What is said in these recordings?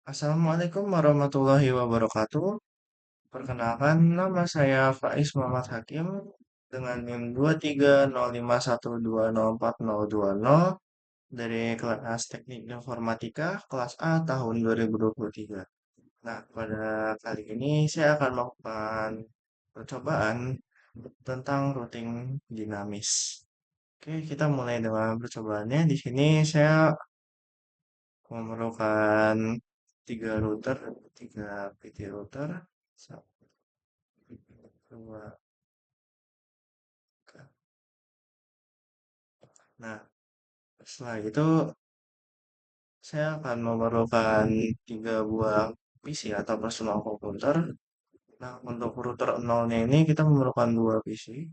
Assalamualaikum warahmatullahi wabarakatuh. Perkenalkan, nama saya Faiz Muhammad Hakim dengan NIM 23051204020 dari kelas Teknik Informatika kelas A tahun 2023. Nah, pada kali ini saya akan melakukan percobaan tentang routing dinamis. Oke, kita mulai dengan percobaannya. Di sini saya memerlukan tiga router, tiga PT router, satu, dua, tiga. Nah, setelah itu saya akan memerlukan tiga buah PC atau personal computer. Nah, untuk router nolnya ini kita memerlukan dua PC,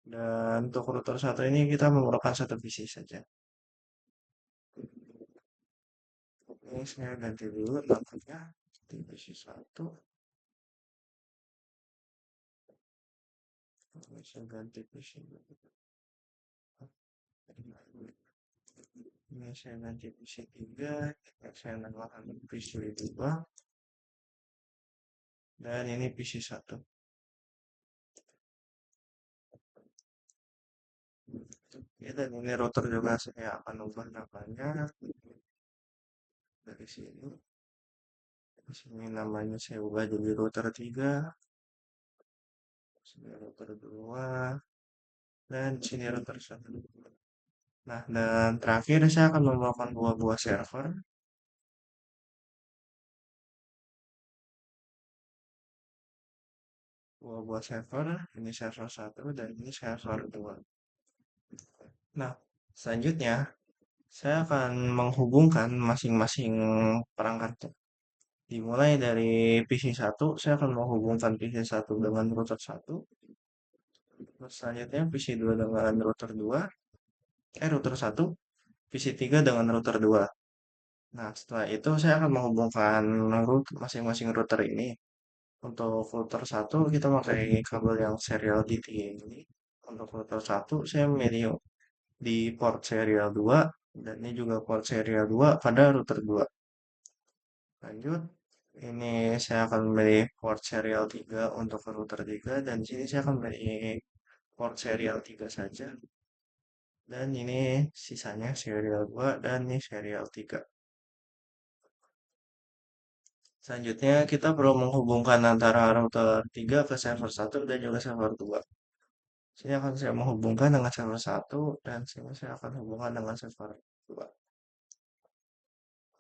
dan untuk router satu ini kita memerlukan satu PC saja. Ini saya ganti dulu namanya di PC satu. Ini saya ganti PC dulu. Ini saya ganti PC 3, saya namakan PC 2, dan ini PC 1. Ya, dan ini router juga saya akan ubah namanya dari sini. Di sini namanya saya ubah jadi router 3, sini router 2, dan sini router 1. Nah, dan terakhir saya akan membawakan dua buah server. Dua buah server, ini server 1 dan ini server 2. Nah, selanjutnya saya akan menghubungkan masing-masing perangkat. Dimulai dari PC 1, saya akan menghubungkan PC 1 dengan router 1. Terus selanjutnya PC 2 dengan router 1, PC 3 dengan router 2. Nah, setelah itu saya akan menghubungkan masing-masing router ini. Untuk router 1 kita pakai kabel yang serial DT ini. Untuk router 1 saya memilih di port serial 2 dan ini juga port serial 2 pada router 2. Lanjut, ini saya akan memilih port serial 3 untuk router 3 dan di sini saya akan memilih port serial 3 saja. Dan ini sisanya serial 2 dan ini serial 3. Selanjutnya kita perlu menghubungkan antara router 3 ke server 1 dan juga server 2. Sini akan saya menghubungkan dengan server 1 dan sini saya akan hubungkan dengan server 2.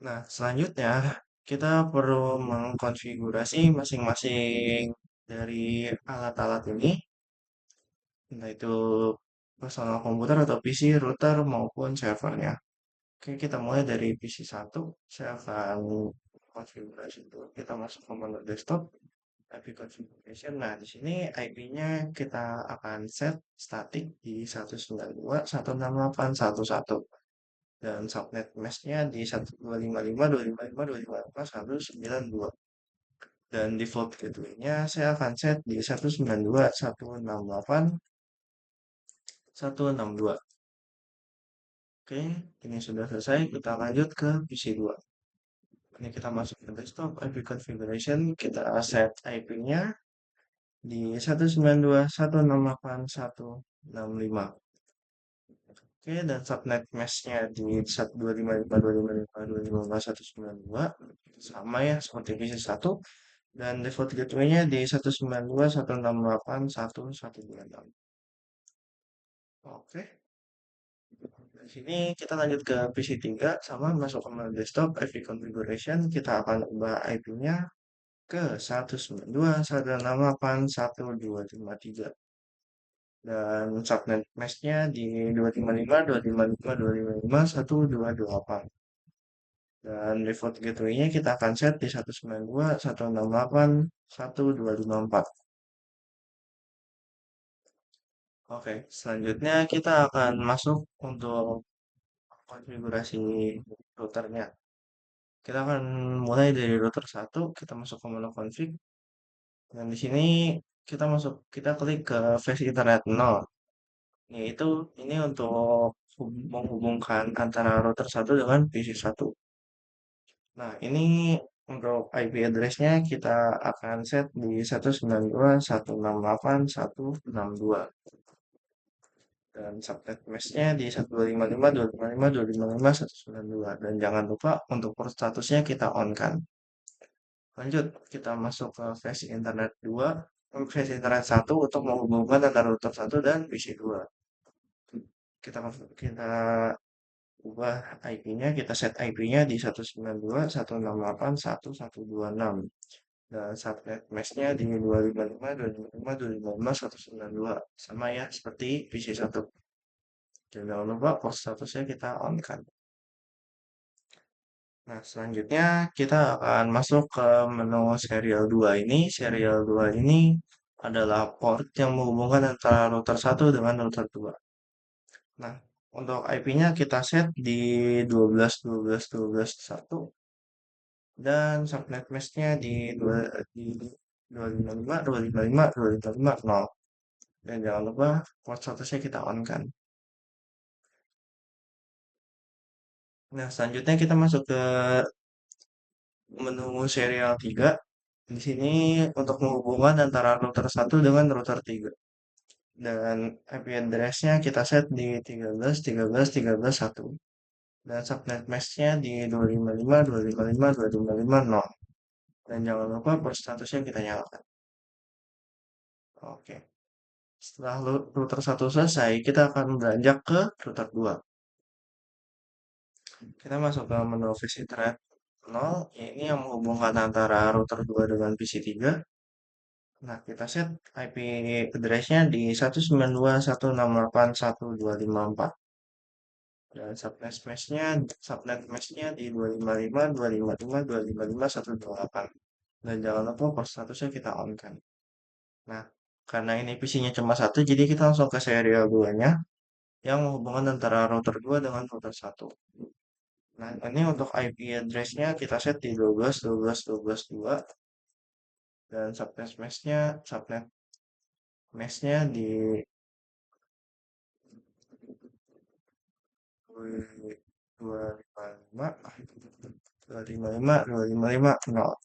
Nah, selanjutnya kita perlu mengkonfigurasi masing-masing dari alat-alat ini, entah itu personal komputer atau PC, router maupun servernya. Oke, kita mulai dari PC 1. Saya akan konfigurasi dulu. Kita masuk ke menu desktop, IP configuration. Nah, di sini IP-nya kita akan set static di 192.168.1.1 dan subnet mesh-nya di 125.5.255.255.192 dan default gateway-nya saya akan set di 192.168.162. Oke, ini sudah selesai. Kita lanjut ke PC 2. Ini kita masuk ke desktop IP configuration, kita set IP-nya di 192.168.165. Oke, dan subnet mesh-nya di 125.5.255.255.192 sama ya seperti PC 1 dan default gateway-nya di 192.168.1.126. Oke, di sini kita lanjut ke PC 3 sama masuk ke menu desktop IP configuration, kita akan ubah IP-nya ke 192.168.1.253 dan subnet mesh-nya di 255.255.255.1.228 dan default gateway-nya kita akan set di 192.168.1.254. Oke, selanjutnya kita akan masuk untuk konfigurasi routernya. Kita akan mulai dari router 1, kita masuk ke menu config dan di sini kita klik ke flash ethernet 0. Yaitu ini untuk menghubungkan antara router 1 dengan PC 1. Nah, ini untuk IP address-nya kita akan set di 192.168.162 dan subnet mesh-nya di 125.255.255.192 dan jangan lupa untuk port statusnya kita on kan. Lanjut, kita masuk ke versi internet 2, versi internet 1 untuk menghubungkan antara router 1 dan PC 2. Kita ubah IP-nya, kita set IP-nya di 192.168.1.126 dan subnet mesh-nya di 255.255.255.192 sama ya seperti PC 1. Dan jangan lupa port statusnya kita on kan. Nah, selanjutnya kita akan masuk ke menu serial 2 ini. Serial 2 ini adalah port yang menghubungkan antara router 1 dengan router 2. Nah, untuk IP-nya kita set di 12.12.12.1 dan subnet mesh-nya di 255.255.255.0. Dan jangan lupa port statusnya kita on kan. Nah, selanjutnya kita masuk ke menu serial 3. Di sini untuk menghubungkan antara router 1 dengan router 3. Dan IP address-nya kita set di 13.13.13.1. Dan subnet mesh-nya di 255.255.255.0. Dan jangan lupa port statusnya kita nyalakan. Oke. Setelah router 1 selesai, kita akan beranjak ke router 2. Kita masuk ke menu Visitret 0. Ini yang menghubungkan antara router 2 dengan PC 3. Nah, kita set IP address-nya di 192.168.1.254 dan subnet mesh-nya di 255.255.255.128 dan jangan lupa port statusnya kita on kan. Nah, karena ini PC-nya cuma satu, jadi kita langsung ke serial 2-nya yang menghubungkan antara router 2 dengan router 1. Nah, ini untuk IP address-nya kita set di 12.12.12.2 dan subnet mesh-nya di 255.255.255.0.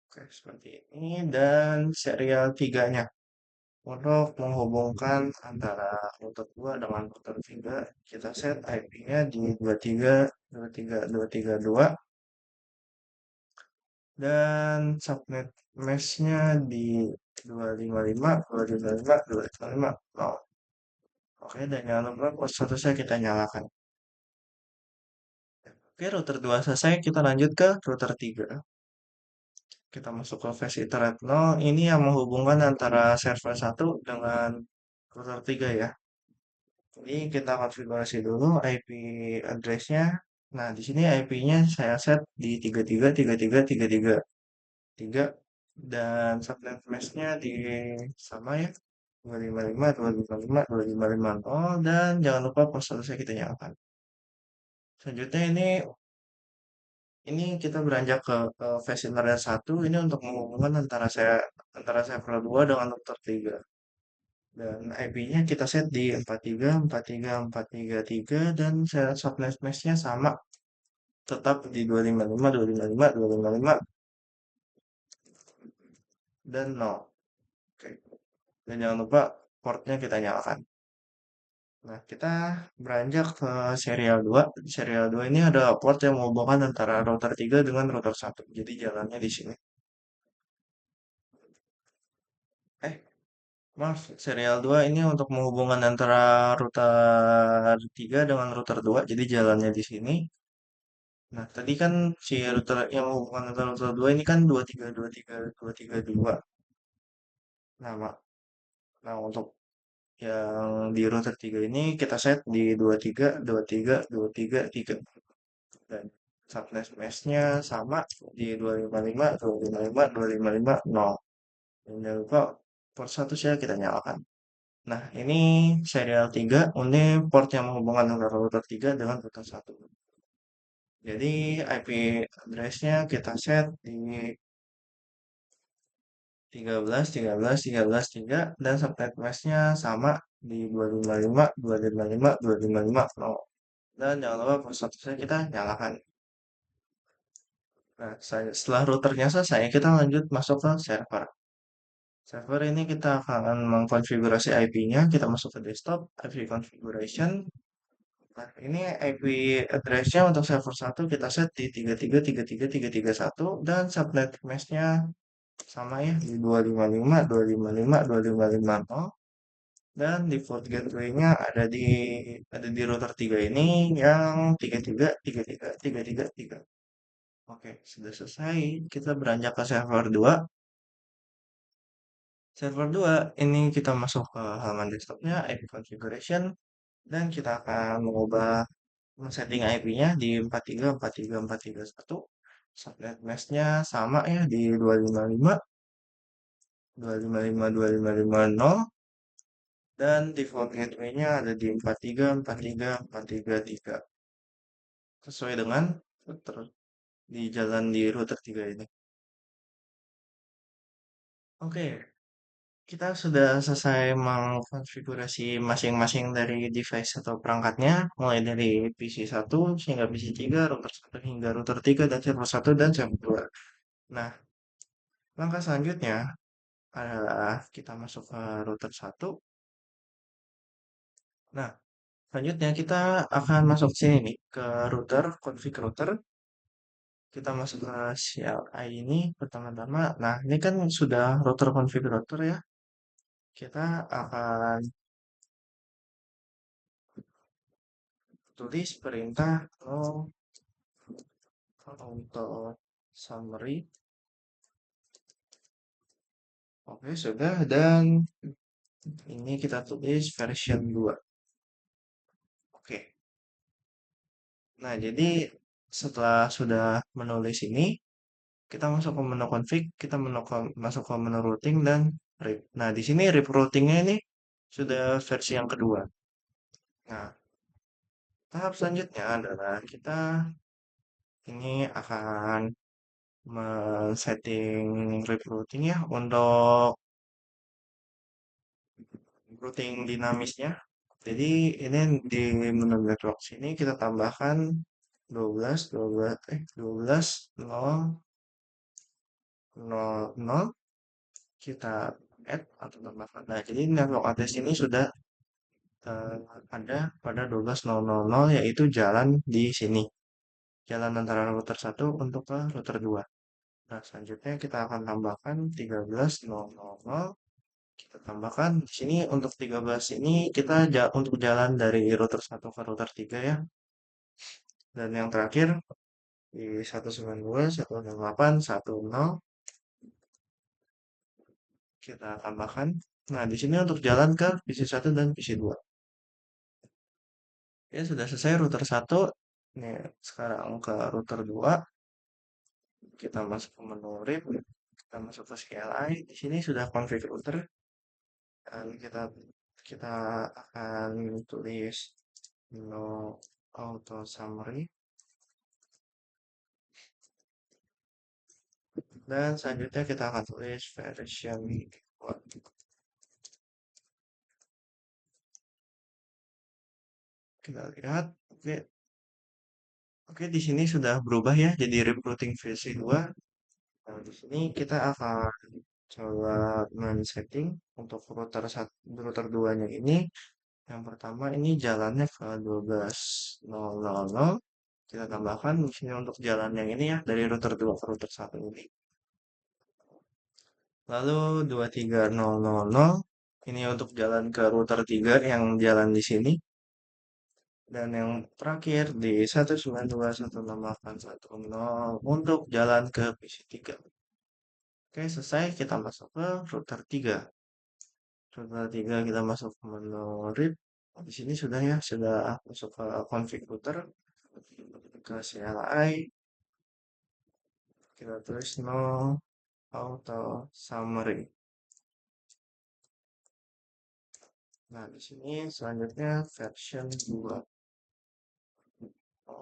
Oke, seperti ini. Dan serial 3-nya. Untuk menghubungkan antara router 2 dengan router 3, kita set IP-nya di 23.23.232 dan subnet mesh-nya di 255.255.255.0. Oke, dan jangan lupa port statusnya kita nyalakan. Oke, router 2 selesai, kita lanjut ke router 3. Kita masuk ke versi internet 0, ini yang menghubungkan antara server 1 dengan router 3 ya. Jadi kita konfigurasi dulu IP address-nya. Nah, di sini IP-nya saya set di 33.33.33.3 dan subnet mesh-nya di sama ya 255.255.255.0 dan jangan lupa port statusnya kita nyalakan. Selanjutnya ini kita beranjak ke versi internet 1 ini untuk menghubungkan antara server 2 dengan router 3. Dan IP-nya kita set di 43.43.43.3 dan subnet mesh-nya sama tetap di 255.255.255 dan 0. Oke. Dan jangan lupa portnya kita nyalakan. Nah, kita beranjak ke serial 2. Serial 2 ini ada port yang menghubungkan antara router 3 dengan router 1. Jadi jalannya di sini. Eh, Maaf, serial 2 ini untuk menghubungkan antara router 3 dengan router 2. Jadi jalannya di sini. Nah, tadi kan si router yang menghubungkan antara router 2 ini kan 23.23.232. Nah, nah untuk yang di router 3 ini kita set di 23.23.23.3 dan subnet mesh-nya sama di 255.255.255.0. Dan jangan lupa port statusnya kita nyalakan. Nah, ini serial 3, ini port yang menghubungkan antara router 3 dengan router 1. Jadi IP address-nya kita set di 13.13.13.3 dan subnet mesh-nya sama di 255.255.255.0. Dan jangan lupa statusnya kita nyalakan. Nah, setelah routernya selesai, kita lanjut masuk ke server. Server ini kita akan mengkonfigurasi IP-nya, kita masuk ke desktop, IP configuration. Nah, ini IP address-nya untuk server satu kita set di 33.33.331 dan subnet mesh-nya sama ya di 255.255.255.0 dan default gateway-nya ada di router 3 ini yang 33.33.33.3. Oke, sudah selesai. Kita beranjak ke server 2. Server 2 ini kita masuk ke halaman desktopnya, IP configuration, dan kita akan mengubah setting IP-nya di 43.43.431. Subnet mesh-nya sama ya di 255.255.255.0 dan default gateway-nya ada di 43.43.433 sesuai dengan router di jalan di router 3 ini. Oke, kita sudah selesai mengkonfigurasi masing-masing dari device atau perangkatnya, mulai dari PC 1 hingga PC 3, router 1 hingga router 3, dan server 1 dan server 2. Nah, langkah selanjutnya adalah kita masuk ke router 1. Nah, selanjutnya kita akan masuk sini nih ke router, config router. Kita masuk ke CLI ini pertama-tama. Nah, ini kan sudah router configurator ya. Kita akan tulis perintah auto summary. Oke, sudah. Dan ini kita tulis version 2. Oke. Nah, jadi setelah sudah menulis ini, kita masuk ke menu config, kita masuk ke menu routing dan RIP. Nah, di sini RIP routingnya ini sudah versi yang kedua. Nah, tahap selanjutnya adalah kita ini akan men-setting RIP routing ya untuk routing dinamisnya. Jadi ini di menu network sini kita tambahkan 12 12 12 0 0 0 kita add atau tambahkan. Nah, jadi network address ini sudah eh, ada pada 12.000 yaitu jalan di sini. Jalan antara router 1 untuk ke router 2. Nah, selanjutnya kita akan tambahkan 13.000. Kita tambahkan di sini untuk 13 ini kita untuk jalan dari router 1 ke router 3 ya. Dan yang terakhir di 192.168.10 kita tambahkan. Nah, di sini untuk jalan ke PC 1 dan PC 2. Ya, sudah selesai router 1. Nih, sekarang ke router 2. Kita masuk ke menu RIP. Kita masuk ke CLI. Di sini sudah config router. Dan kita akan tulis menu auto summary. Dan selanjutnya kita akan tulis version 2. Kita lihat. Oke. Oke, di sini sudah berubah ya jadi routing versi 2. Nah, di sini kita akan coba men-setting untuk router 2-nya ini. Yang pertama ini jalannya ke 12.000. Kita tambahkan di sini untuk jalan yang ini ya dari router 2 ke router 1 ini. Lalu 23.000 ini untuk jalan ke router 3 yang jalan di sini. Dan yang terakhir di 192.168.10 untuk jalan ke PC 3. Oke, selesai. Kita masuk ke router 3. Router 3 kita masuk ke menu RIP. Di sini sudah ya, sudah masuk ke config router, ke CLI. Kita tulis no auto summary. Nah, di sini selanjutnya version 2.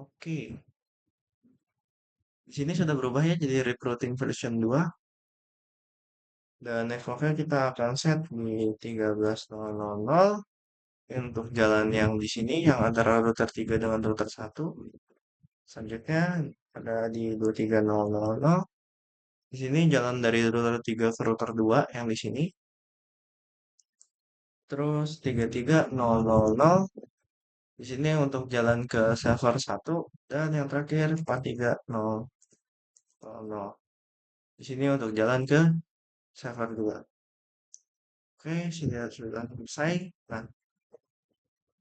Oke. Di sini sudah berubah ya jadi RIP routing version 2. Dan networknya kita akan set di 13.000. untuk jalan yang di sini yang antara router 3 dengan router 1. Selanjutnya ada di 23000. Di sini jalan dari router 3 ke router 2 yang di sini. Terus 33000 di sini untuk jalan ke server 1 dan yang terakhir 43000 di sini untuk jalan ke server 2. Oke, sudah selesai. Nah,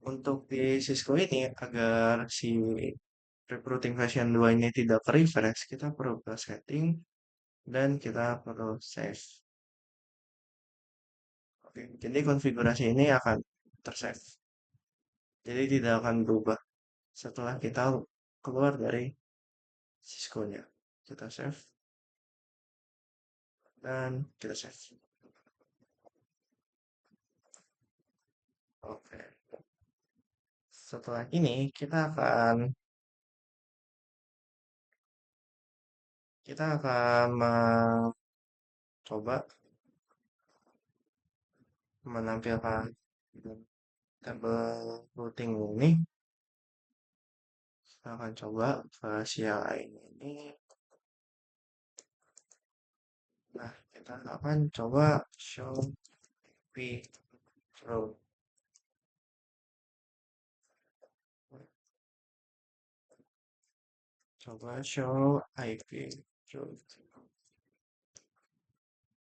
untuk di Cisco ini agar si recruiting version 2 ini tidak refresh, kita perlu ke setting dan kita perlu save. Oke, jadi konfigurasi ini akan tersave. Jadi tidak akan berubah setelah kita keluar dari Cisco-nya. Kita save dan kita save. Oke. Setelah ini kita akan mencoba menampilkan tabel routing ini. Kita akan coba ke CLI ini. Nah, kita akan coba show IP route. Coba show IP route.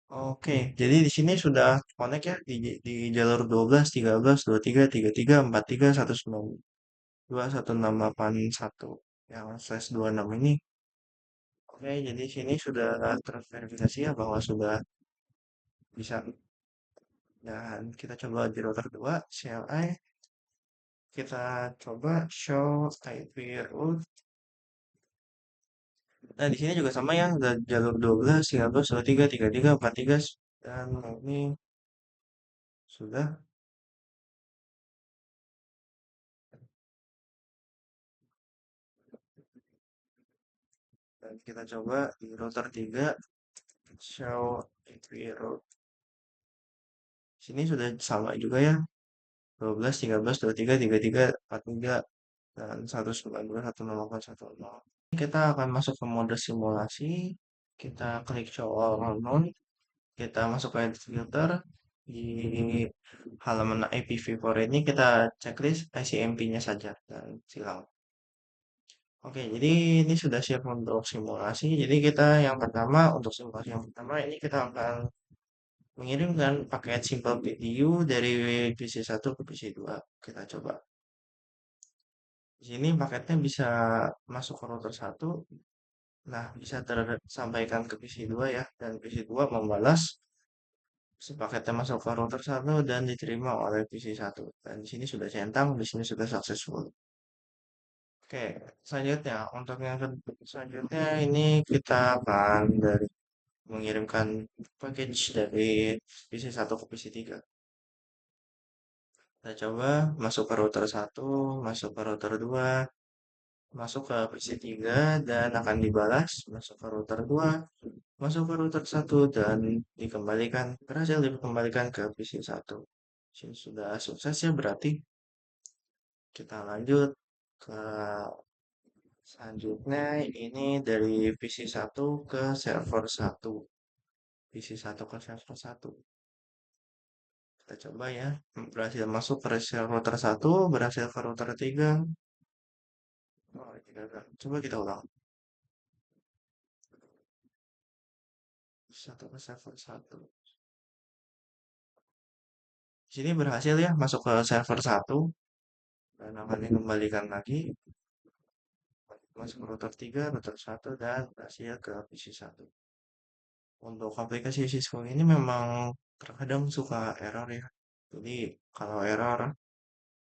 Oke, jadi di sini sudah connect ya di jalur 12, 13, 23, 33, 43, 192, 1681 yang /26 ini. Oke, jadi sini sudah terverifikasi ya bahwa sudah bisa. Dan kita coba di router 2 CLI, kita coba show IP route. Nah, di sini juga sama ya, ada jalur 12, 13, 23, 33, 43, dan ini sudah. Dan kita coba di router 3 show IP route. Sini sudah sama juga ya, 12, 13, 23, 33, 43, dan 192, 108, 10. Kita akan masuk ke mode simulasi. Kita klik show all unknown. Kita masuk ke edit filter. Di halaman IPv4 ini kita checklist ICMP-nya saja dan silang. Oke, jadi ini sudah siap untuk simulasi. Jadi kita yang pertama, untuk simulasi yang pertama ini kita akan mengirimkan paket simple PDU dari PC1 ke PC2. Kita coba. Di sini paketnya bisa masuk ke router 1. Nah, bisa tersampaikan ke PC2 ya. Dan PC2 membalas si paketnya masuk ke router 1 dan diterima oleh PC1. Dan di sini sudah centang, di sini sudah successful. Oke, selanjutnya untuk yang selanjutnya ini kita akan mengirimkan package dari PC1 ke PC3. Kita coba masuk ke router 1, masuk ke router 2, masuk ke PC3 dan akan dibalas, masuk ke router 2, masuk ke router 1 dan berhasil dikembalikan ke PC1. Sudah sukses ya berarti. Kita lanjut ke selanjutnya ini dari PC1 ke server 1. PC1 ke server 1. Kita coba ya. Berhasil masuk ke router 1, berhasil ke router 3. Oh, tidak. Coba kita ulang. Satu ke server 1. Sini berhasil ya masuk ke server 1 dan akan dikembalikan lagi masuk ke router 3, router 1 dan berhasil ke PC1. Untuk aplikasi Cisco ini memang terkadang suka error ya. Jadi kalau error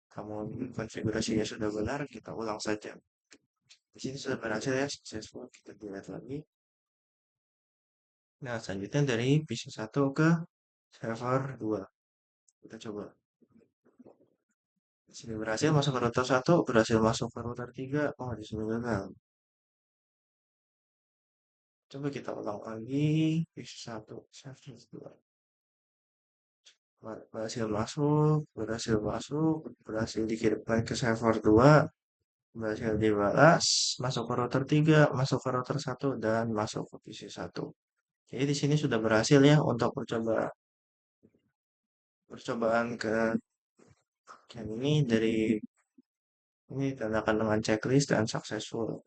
kamu konfigurasinya sudah benar, kita ulang saja. Di sini sudah berhasil ya, successful. Kita lihat lagi. Nah, selanjutnya dari PC1 ke server 2. Kita coba. Di sini berhasil masuk ke router 1, berhasil masuk ke router 3. Oh, di sini gagal. Coba kita ulang lagi. PC1, server 2. Berhasil masuk, berhasil masuk, berhasil dikirimkan ke server 2, berhasil dibalas, masuk ke router 3, masuk ke router 1, dan masuk ke PC 1. Jadi di sini sudah berhasil ya untuk percobaan ke yang ini dari ini tanda dengan checklist dan successful.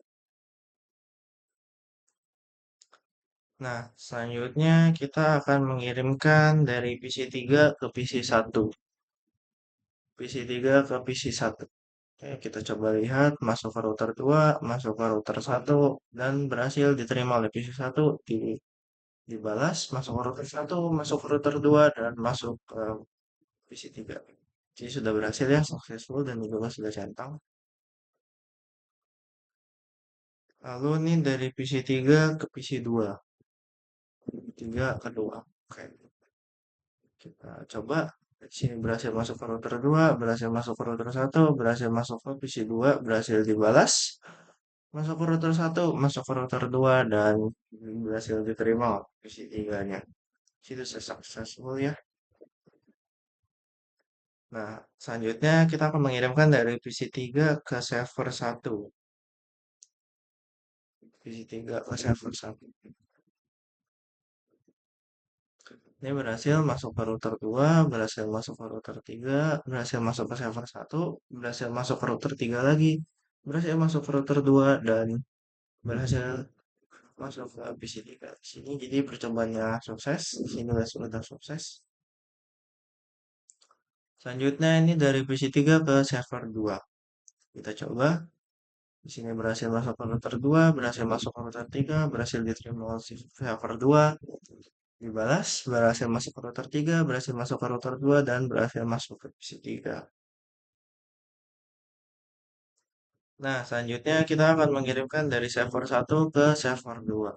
Nah, selanjutnya kita akan mengirimkan dari PC 3 ke PC 1. PC 3 ke PC 1. Oke, kita coba lihat masuk ke router 2, masuk ke router 1, dan berhasil diterima oleh PC 1, dibalas, masuk ke router 1, masuk ke router 2, dan masuk ke PC 3. Jadi sudah berhasil ya, successful dan juga sudah centang. Lalu ini dari PC 3 ke PC 2. 3 ke 2. Oke, kita coba. Di sini berhasil masuk ke router 2, berhasil masuk ke router 1, berhasil masuk ke PC 2, berhasil dibalas. Masuk ke router 1, masuk ke router 2, dan berhasil diterima PC 3-nya. Itu successful ya. Nah, selanjutnya kita akan mengirimkan dari PC 3 ke server 1. PC 3 ke server 1. Ini berhasil masuk ke router 2, berhasil masuk ke router 3, berhasil masuk ke server 1, berhasil masuk ke router 3 lagi, berhasil masuk ke router 2, dan berhasil masuk ke PC 3. Sini jadi percobaannya sukses, sini sudah sukses. Selanjutnya ini dari PC 3 ke server 2. Kita coba. Di sini berhasil masuk ke router 2, berhasil masuk ke router 3, berhasil diterima oleh server 2, dibalas, berhasil masuk ke router 3, berhasil masuk ke router 2, dan berhasil masuk ke PC 3. Nah, selanjutnya kita akan mengirimkan dari server 1 ke server 2.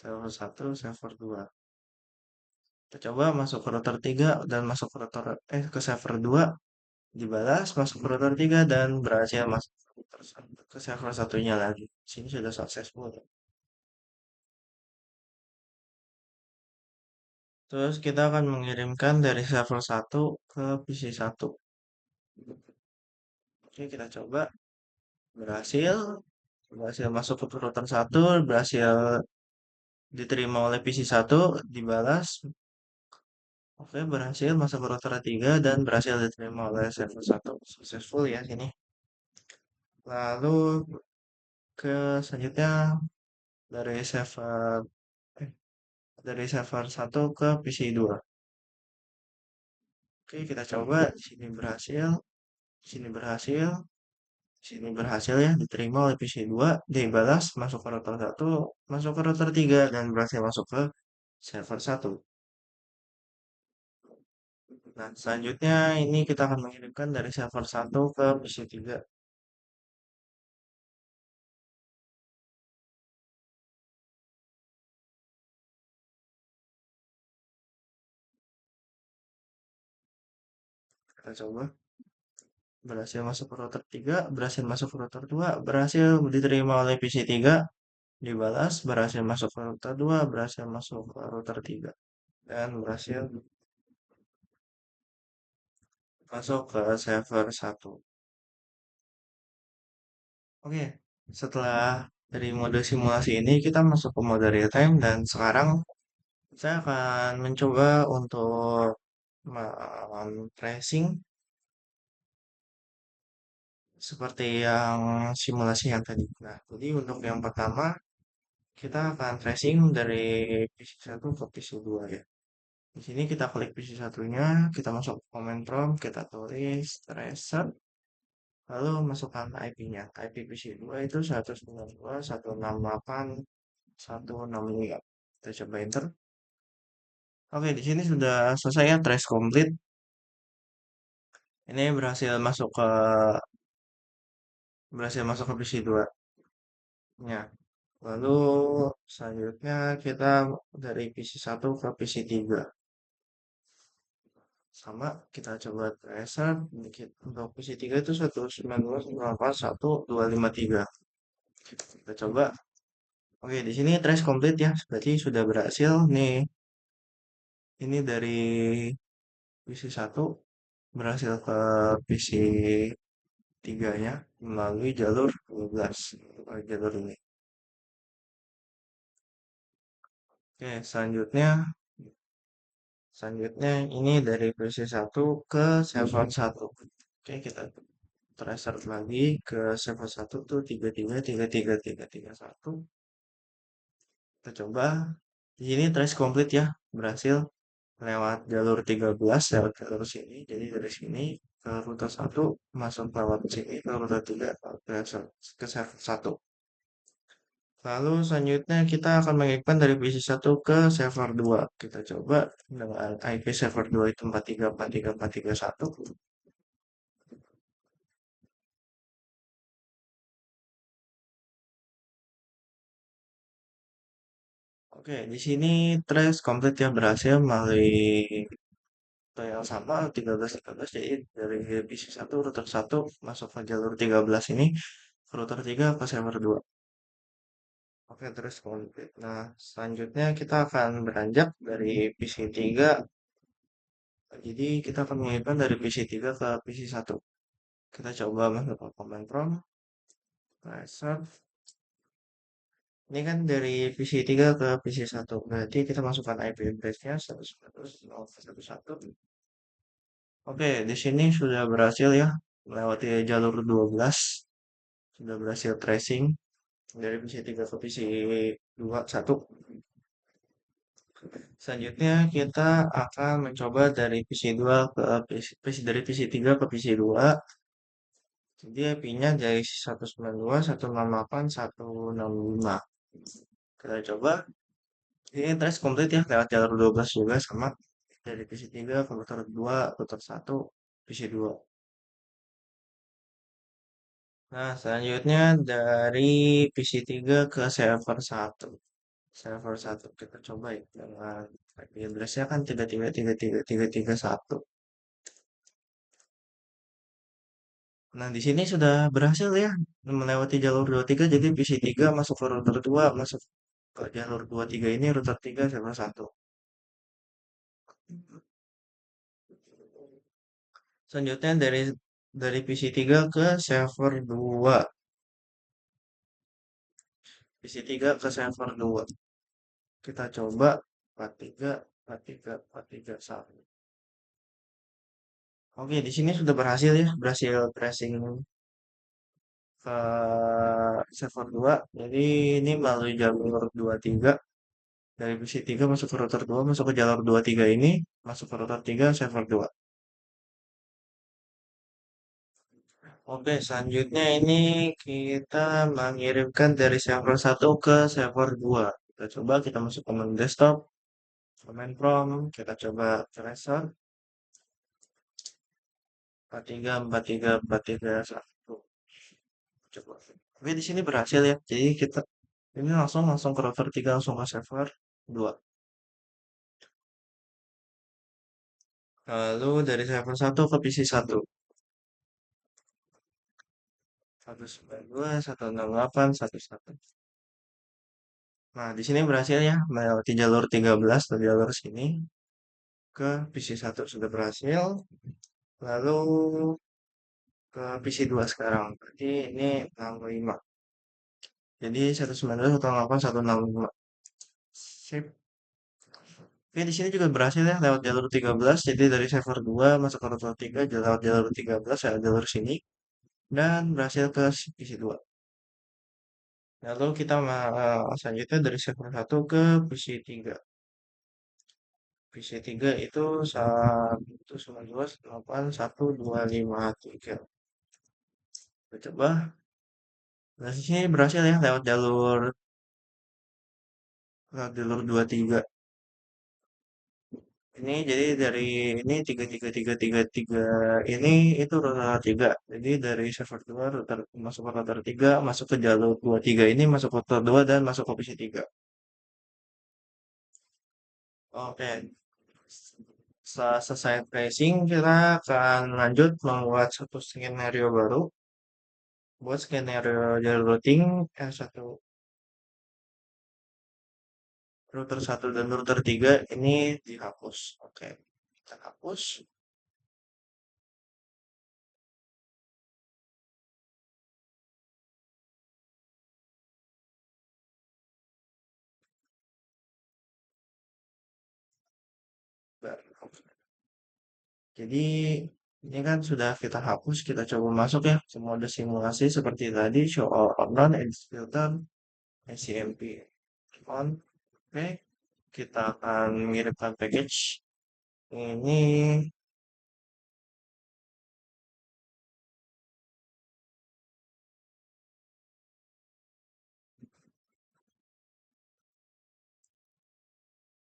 Server 1, server 2. Kita coba masuk ke router 3 dan masuk ke server 2, dibalas, masuk ke router 3, dan berhasil masuk ke server satunya lagi. Sini sudah successful. Terus kita akan mengirimkan dari server 1 ke PC 1. Oke, kita coba. Berhasil. Berhasil masuk ke router 1, berhasil diterima oleh PC 1, dibalas. Oke, berhasil masuk ke router 3 dan berhasil diterima oleh server 1. Successful ya sini. Lalu ke selanjutnya dari server eh, dari server 1 ke PC 2. Oke, kita coba. Di sini berhasil, di sini berhasil, di sini berhasil ya diterima oleh PC 2, dibalas masuk ke router 1, masuk ke router 3, dan berhasil masuk ke server 1. Nah, selanjutnya ini kita akan mengirimkan dari server 1 ke PC 3. Kita coba. Berhasil masuk ke router 3, berhasil masuk ke router 2, berhasil diterima oleh PC 3, dibalas, berhasil masuk ke router 2, berhasil masuk ke router 3, dan berhasil masuk ke server 1. Oke, setelah dari mode simulasi ini kita masuk ke mode real time dan sekarang saya akan mencoba untuk tracing seperti yang simulasi yang tadi. Nah, jadi untuk yang pertama kita akan tracing dari PC 1 ke PC 2 ya. Di sini kita klik PC 1-nya, kita masuk ke command prompt, kita tulis tracer, lalu masukkan IP-nya. IP PC 2 itu 192.168.165. Kita coba enter. Oke, di sini sudah selesai ya trace complete. Ini berhasil masuk ke PC 2-nya. Lalu selanjutnya kita dari PC 1 ke PC 3. Sama kita coba tracer dikit. Untuk PC 3 itu 192.168.153. Kita coba. Oke, di sini trace complete ya. Berarti sudah berhasil nih Ini dari PC 1 berhasil ke PC 3-nya melalui jalur 12 jalur ini. Oke, selanjutnya ini dari PC 1 ke server 1. Oke, kita tracer lagi ke server 1 tuh 33333331. Kita coba. Di sini trace complete ya, berhasil lewat jalur 13 lewat jalur sini. Jadi dari sini ke router 1 masuk lewat sini ke router 3 ke server 1. Lalu selanjutnya kita akan mengirimkan dari PC 1 ke server 2. Kita coba dengan IP server 2 itu 43434331. Oke, di sini trace komplit ya, berhasil melalui rute yang sama 1313. Jadi dari PC 1 router 1 masuk ke jalur 13 ini ke router 3 ke server 2. Oke, terus komplit. Nah, selanjutnya kita akan beranjak dari PC 3. Jadi kita akan mengirimkan dari PC 3 ke PC 1. Kita coba masuk ke command prompt. Reset. Ini kan dari PC 3 ke PC 1. Berarti kita masukkan IP address-nya 192.168. Oke, di sini sudah berhasil ya melewati jalur 12. Sudah berhasil tracing dari PC 3 ke PC 1. Selanjutnya kita akan mencoba dari PC 2 ke dari PC 3 ke PC 2. Jadi IP-nya dari 192.168.165. Kita coba. Ini trace komplit ya lewat jalur 12 juga sama dari PC 3 ke router 2, router 1, PC 2. Nah, selanjutnya dari PC 3 ke server 1. Server 1 kita coba ya dengan IP address-nya kan 33333331. Nah, di sini sudah berhasil ya melewati jalur 23, jadi PC 3 masuk ke router 2, masuk ke jalur 23 ini router 3 server 1. Selanjutnya dari PC 3 ke server 2. PC 3 ke server 2. Kita coba 43 43 431. Oke, di sini sudah berhasil ya, berhasil tracing ke server 2. Jadi ini melalui jalur 23 dari PC 3 masuk ke router 2, masuk ke jalur 23 ini, masuk ke router 3 server 2. Oke, selanjutnya ini kita mengirimkan dari server 1 ke server 2. Kita coba kita masuk ke menu desktop, command prompt, kita coba tracer 43434341. Coba. Tapi di sini berhasil ya. Jadi kita ini langsung ke router 3 langsung ke server 2. Lalu dari server 1 ke PC 1. 192.168.111. Nah, di sini berhasil ya melewati jalur 13 dan jalur sini ke PC 1 sudah berhasil. Lalu ke PC 2 sekarang. Berarti ini 65. Jadi 192.168.165. Sip. Oke, di sini juga berhasil ya lewat jalur 13. Jadi dari server 2 masuk ke router 3 lewat jalur 13 ya jalur sini dan berhasil ke PC 2. Lalu kita selanjutnya dari server 1 ke PC 3. PC 3 itu 192.168.125.3. Kita coba. Nah, di sini berhasil ya lewat jalur 23. Ini jadi dari ini 333333 ini itu router 3. Jadi dari server 2 masuk ke router 3, masuk ke jalur 23 ini masuk ke router 2 dan masuk ke PC 3. Oke. Setelah selesai tracing, kita akan lanjut membuat satu skenario baru. Buat skenario jalur routing R1. router satu dan router 3 ini dihapus. Oke, kita hapus. Jadi ini kan sudah kita hapus, kita coba masuk ya ke mode simulasi seperti tadi, show all or none, edit filter, SCMP on. Oke, kita akan mengirimkan package ini.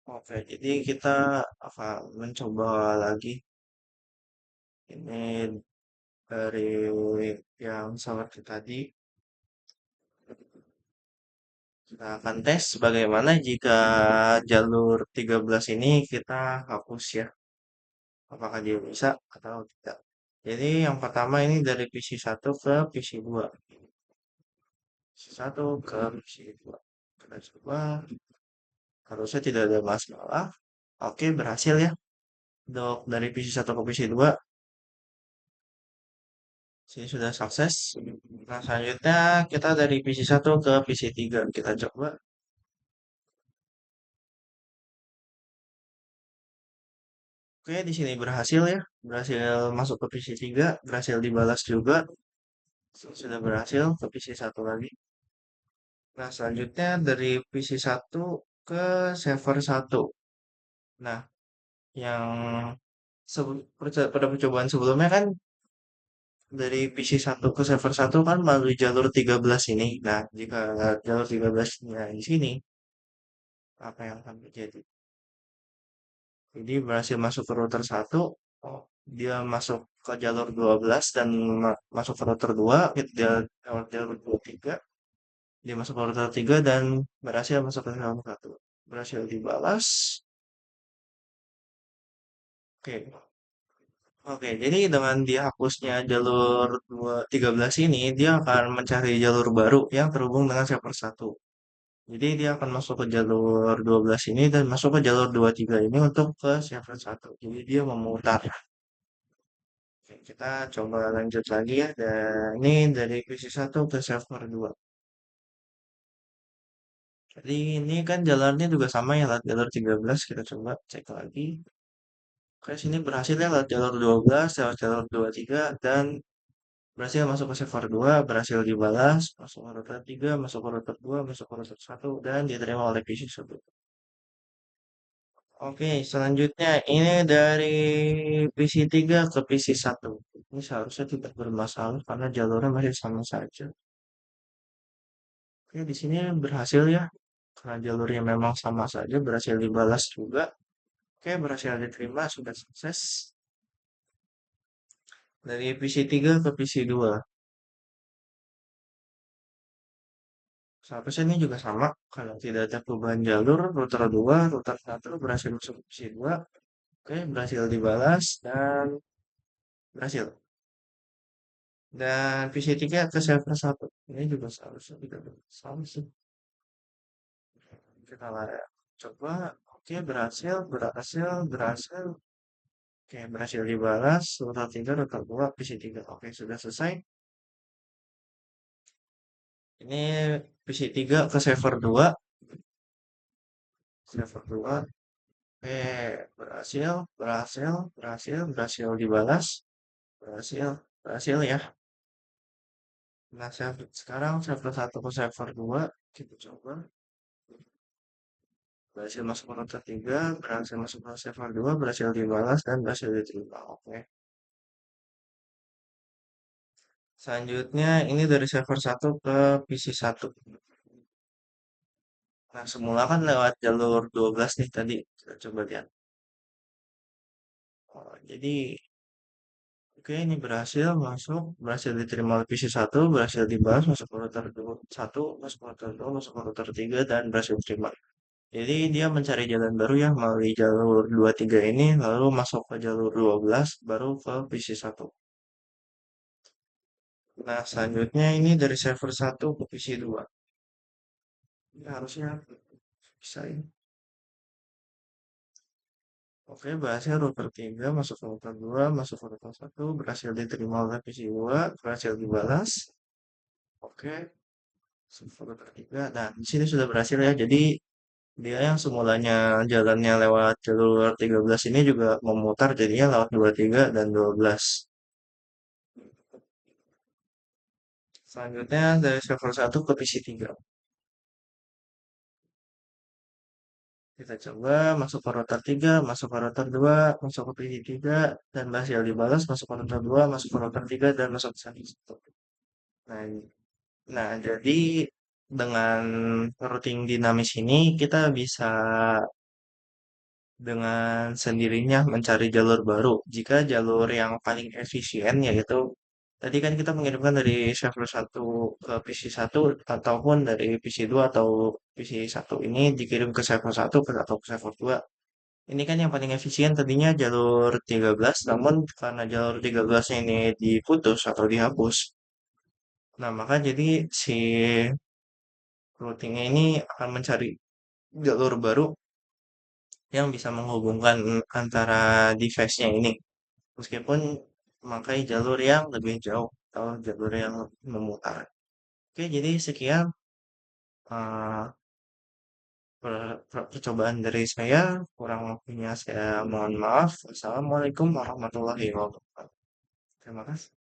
Oke, jadi kita akan mencoba lagi ini dari yang seperti tadi. Kita akan tes bagaimana jika jalur 13 ini kita hapus ya. Apakah dia bisa atau tidak. Jadi yang pertama ini dari PC satu ke PC 2. PC satu ke PC 2. Kita coba. Harusnya tidak ada masalah. Oke, berhasil ya. Untuk dari PC satu ke PC 2. Sini sudah sukses. Nah, selanjutnya kita dari PC satu ke PC 3. Kita coba. Oke, di sini berhasil ya. Berhasil masuk ke PC 3. Berhasil dibalas juga. Sudah berhasil ke PC satu lagi. Nah, selanjutnya dari PC satu ke server satu. Nah, yang pada percobaan sebelumnya kan dari PC satu ke server satu kan melalui jalur 13 ini. Nah, jika jalur 13-nya di sini, apa yang akan terjadi? Jadi berhasil masuk ke router satu, oh, dia masuk ke jalur 12 dan masuk ke router 2, dia lewat jalur 23, dia masuk ke router 3 dan berhasil masuk ke jalur satu. Berhasil dibalas. Oke. Oke, jadi dengan dihapusnya jalur 13 ini, dia akan mencari jalur baru yang terhubung dengan server satu. Jadi dia akan masuk ke jalur 12 ini dan masuk ke jalur 23 ini untuk ke server satu. Jadi dia memutar. Oke, kita coba lanjut lagi ya. Dan ini dari PC satu ke server 2. Jadi ini kan jalannya juga sama ya, lewat jalur 13. Kita coba cek lagi. Oke, sini berhasil ya lewat jalur 12, lewat jalur 23, dan berhasil masuk ke server 2, berhasil dibalas, masuk ke router 3, masuk ke router 2, masuk ke router satu, dan diterima oleh PC satu. Oke, selanjutnya ini dari PC 3 ke PC satu. Ini seharusnya tidak bermasalah karena jalurnya masih sama saja. Oke, di sini berhasil ya. Karena jalurnya memang sama saja, berhasil dibalas juga. Oke, berhasil diterima, sudah sukses. Dari PC 3 ke PC 2. Seharusnya ini juga sama. Kalau tidak ada perubahan jalur, router 2, router satu berhasil masuk ke PC 2. Oke, berhasil dibalas dan berhasil. Dan PC 3 ke server satu. Ini juga seharusnya tidak bermasalah sih. Kita lihat. Coba. Oke, berhasil, berhasil, berhasil. Oke, berhasil dibalas. Router 3, router 2, PC 3. Oke, sudah selesai. Ini PC 3 ke server 2. Server 2. Oke, berhasil, berhasil, berhasil, berhasil dibalas. Berhasil, berhasil ya. Nah, sekarang server satu ke server 2 kita coba. Berhasil masuk ke router 3, berhasil masuk ke server 2, berhasil dibalas, dan berhasil diterima. Oke. Selanjutnya, ini dari server satu ke PC satu. Nah, semula kan lewat jalur 12 nih tadi. Kita coba lihat. Oh, jadi, oke, ini berhasil masuk, berhasil diterima oleh PC satu, berhasil dibalas, masuk ke router 1, masuk ke router 2, masuk ke router 3, dan berhasil diterima. Jadi dia mencari jalan baru ya melalui jalur 23 ini, lalu masuk ke jalur 12, baru ke PC satu. Nah, selanjutnya ini dari server satu ke PC 2. Ini harusnya bisa ini. Oke, berhasil router 3 masuk ke router 2, masuk ke router 1, berhasil diterima oleh PC 2, berhasil dibalas. Oke, masuk ke router 3. Nah, di sini sudah berhasil ya. Jadi dia yang semulanya jalannya lewat jalur 13 ini juga memutar jadinya lewat 23 dan 12. Selanjutnya dari server 1 ke PC 3. Kita coba masuk ke router 3, masuk ke router 2, masuk ke PC 3, dan berhasil dibalas, masuk ke router 2, masuk ke router 3, dan masuk ke server 1. Nah, nah, jadi dengan routing dinamis ini kita bisa dengan sendirinya mencari jalur baru. Jika jalur yang paling efisien yaitu tadi kan kita mengirimkan dari server 1 ke PC 1 ataupun dari PC 2 atau PC 1 ini dikirim ke server 1 atau ke server 2. Ini kan yang paling efisien tadinya jalur 13, namun karena jalur 13-nya ini diputus atau dihapus. Nah, maka jadi si routingnya ini akan mencari jalur baru yang bisa menghubungkan antara device-nya ini. Meskipun memakai jalur yang lebih jauh atau jalur yang lebih memutar. Oke, jadi sekian uh, percobaan dari saya. Kurang lebihnya saya mohon maaf. Wassalamualaikum warahmatullahi wabarakatuh. Terima kasih.